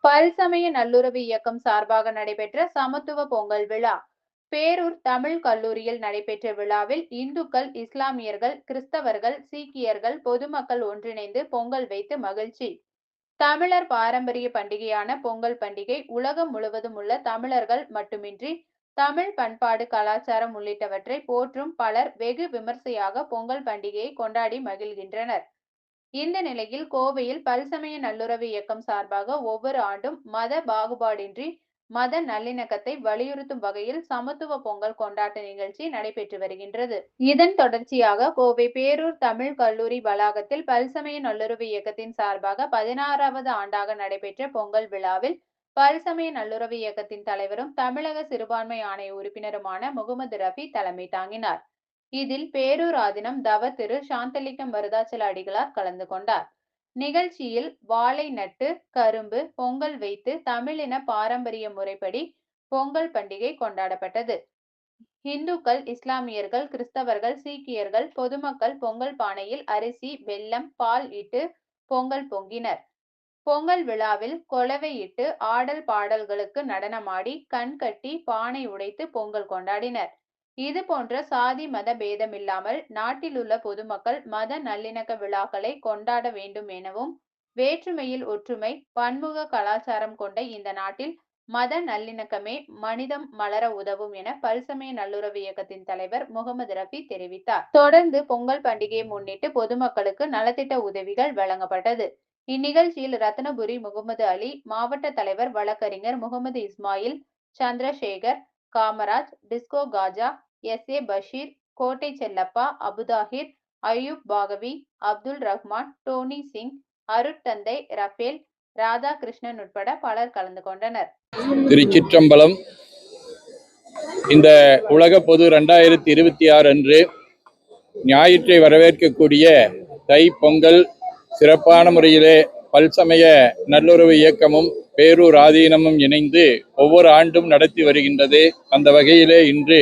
பல்சமய நல்லுறவு இயக்கம் சார்பாக நடைபெற்ற சமத்துவ பொங்கல் விழா. பேரூர் தமிழ் கல்லூரியில் நடைபெற்ற விழாவில் இந்துக்கள், இஸ்லாமியர்கள், கிறிஸ்தவர்கள், சீக்கியர்கள், பொதுமக்கள் ஒன்றிணைந்து பொங்கல் வைத்து மகிழ்ச்சி. தமிழர் பாரம்பரிய பண்டிகையான பொங்கல் பண்டிகை உலகம் முழுவதும் உள்ள தமிழர்கள் மட்டுமின்றி தமிழ் பண்பாடு, கலாச்சாரம் உள்ளிட்டவற்றை போற்றும் பலர் வெகு விமர்சையாக பொங்கல் பண்டிகையை கொண்டாடி மகிழ்கின்றனர். இந்த நிலையில் கோவையில் பல்சமய நல்லுறவு இயக்கம் சார்பாக ஒவ்வொரு ஆண்டும் மத பாகுபாடின்றி மத நல்லிணக்கத்தை வலியுறுத்தும் வகையில் சமத்துவ பொங்கல் கொண்டாட்ட நிகழ்ச்சி நடைபெற்று வருகின்றது. இதன் தொடர்ச்சியாக கோவை பேரூர் தமிழ் கல்லூரி வளாகத்தில் பல்சமய நல்லுறவு இயக்கத்தின் சார்பாக 16வது ஆண்டாக நடைபெற்ற பொங்கல் விழாவில் பல்சமய நல்லுறவு இயக்கத்தின் தலைவரும் தமிழக சிறுபான்மை ஆணைய உறுப்பினருமான முகமது ரஃபி தலைமை தாங்கினார். இதில் பேரூர் ஆதீனம் தவ திரு சாந்தலிங்கம் வருதாச்சல அடிகளார் கலந்து கொண்டார். நிகழ்ச்சியில் வாழை நட்டு, கரும்பு, பொங்கல் வைத்து தமிழின பாரம்பரிய முறைப்படி பொங்கல் பண்டிகை கொண்டாடப்பட்டது. இந்துக்கள், இஸ்லாமியர்கள், கிறிஸ்தவர்கள், சீக்கியர்கள், பொதுமக்கள் பொங்கல் பானையில் அரிசி, வெல்லம், பால் இட்டு பொங்கல் பொங்கினர். பொங்கல் விழாவில் கொலவையிட்டு ஆடல் பாடல்களுக்கு நடனமாடி, கண் கட்டி, பானை உடைத்து பொங்கல் கொண்டாடினர். இது போன்ற சாதி மத பேதமில்லாமல் நாட்டில் உள்ள பொதுமக்கள் மத நல்லிணக்க விழாக்களை கொண்டாட வேண்டும் எனவும், வேற்றுமையில் ஒற்றுமை, பன்முக கலாச்சாரம் கொண்ட இந்த நாட்டில் மத நல்லிணக்கமே மனிதம் மலர உதவும் என பல்சமய நல்லுறவு இயக்கத்தின் தலைவர் முகமது ரஃபி தெரிவித்தார். தொடர்ந்து பொங்கல் பண்டிகையை முன்னிட்டு பொதுமக்களுக்கு நலத்திட்ட உதவிகள் வழங்கப்பட்டது. இந்நிகழ்ச்சியில் ரத்னபுரி முகமது அலி, மாவட்ட தலைவர் வழக்கறிஞர் முகமது இஸ்மாயில், சந்திரசேகர், காமராஜ், டிஸ்கோ காஜா, எஸ். பஷீர், கோட்டை செல்லப்பா, அபுதாஹிர், அய்யூப் பாகவி, அப்துல் ரஹ்மான், டோனி சிங், அருட்தந்தை ரஃபேல், ராதாகிருஷ்ணன் உட்பட பலர் கலந்து கொண்டனர். திருச்சிற்றம்பலம். இந்த உலக பொது 2026 அன்று ஞாயிற்றை வரவேற்கக்கூடிய தை பொங்கல் சிறப்பான முறையிலே பல்சமய நல்லுறவு இயக்கமும் பேரூர் ஆதீனமும் இணைந்து ஒவ்வொரு ஆண்டும் நடத்தி வருகின்றது. அந்த வகையிலே இன்று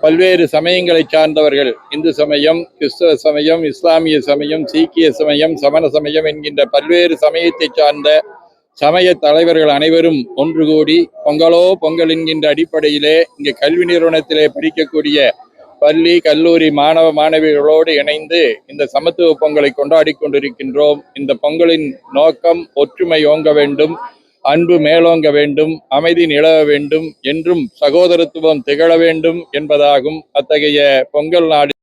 பல்வேறு சமயங்களை சார்ந்தவர்கள், இந்து சமயம், கிறிஸ்தவ சமயம், இஸ்லாமிய சமயம், சீக்கிய சமயம், சமண சமயம் என்கின்ற பல்வேறு சமயத்தை சார்ந்த சமய தலைவர்கள் அனைவரும் ஒன்று கூடி பொங்கலோ பொங்கல் என்கின்ற அடிப்படையிலே இங்கே கல்வி நிறுவனத்திலே படிக்கக்கூடிய பள்ளி, கல்லூரி மாணவ மாணவிகளோடு இணைந்து இந்த சமத்துவ பொங்கலை கொண்டாடி கொண்டிருக்கின்றோம். இந்த பொங்கலின் நோக்கம் ஒற்றுமை ஓங்க வேண்டும், அன்பு மேலோங்க வேண்டும், அமைதி நிலவ வேண்டும், என்றும் சகோதரத்துவம் திகழ வேண்டும் என்பதாகும். அத்தகைய பொங்கல் நாடு